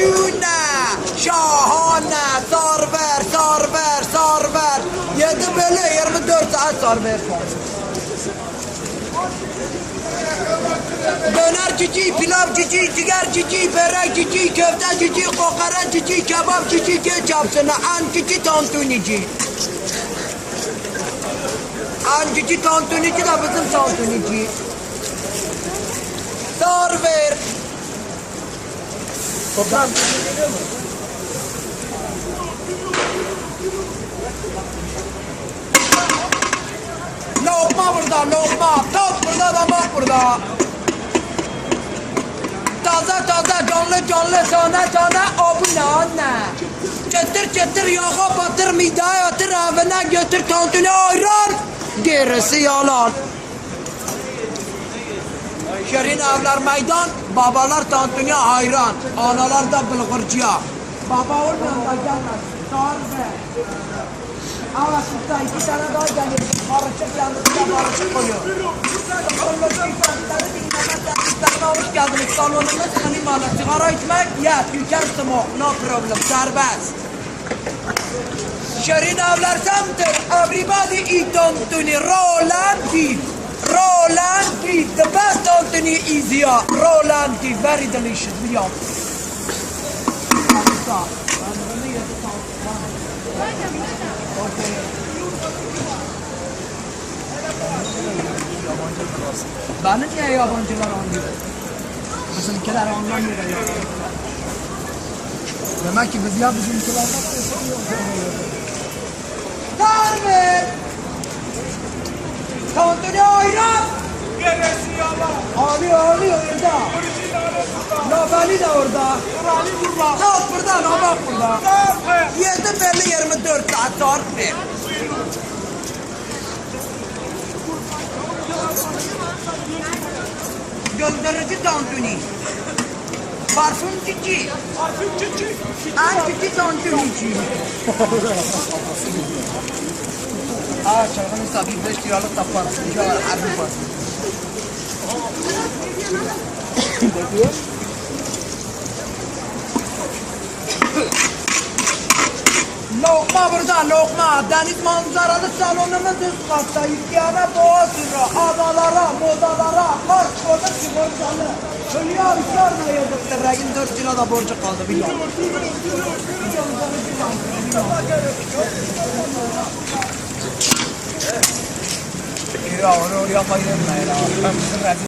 Cüne, şahane, sarver, sarver, sarver. 7 böyle 24 saat sarver. Döner cici, pilav cici, ciğer cici, börek cici, köfte cici, kokoreç cici, kebap cici, ketçapsına, an cici, tantunici. An cici, tantunici da bizim tantunici. Sarver. Toplam. Lokma burada, lokma. Top burada, damak burada. Taze taze, canlı canlı, sana sana, abone anne. Çıtır çıtır yağa batır, mideye atır, evine götür, tantuni ayran. Gerisi yalan. Şirin evler meydan, babalar tantuni ayran. Analar da bulgurcuya. Baba olmayan da gelmez. Sarbe. Ama sizde 2 tane daha geliyor. Karışık yanınızda karışık koyuyor. Hoş geldiniz. Salonumuz klimalı. Sigara içmek, yes, you can smoke, no problem, serbest. Şirin evler semtir. Everybody eat tantuni, roll and beef. Roll and beef, the best tantuni is here. Roll and beef, very delicious. Biliyorum. Bana niye yabancılar anlıyor? Bizimkiler anlamıyor ya. Demek ki biz ya bizimkilerden Sarver! Tantuni ayran! Neresi yalan? Ağlıyor orada. Nobeli de orada. Kur'an'ı vurma. Top burada, nobel burada. Sarfe. 7 belli 24 saat sarfer. Gönderici tantuni. Parfüm cici. Artık cici. En cici tantunici. Aa çarpın tabi 5 liralık da parfüm. Ya harbi parfüm. Lokma burada lokma. Deniz manzaralı salonumuz üst katta. İhtiyara boğa sürü. Adalara, modalara, park kodu sigortalı. Hülya Hüsar'la yazıktır. Regin 4 lira da borcu kaldı biliyorum. Ya onu oraya koyayım ben ya. Ben bizim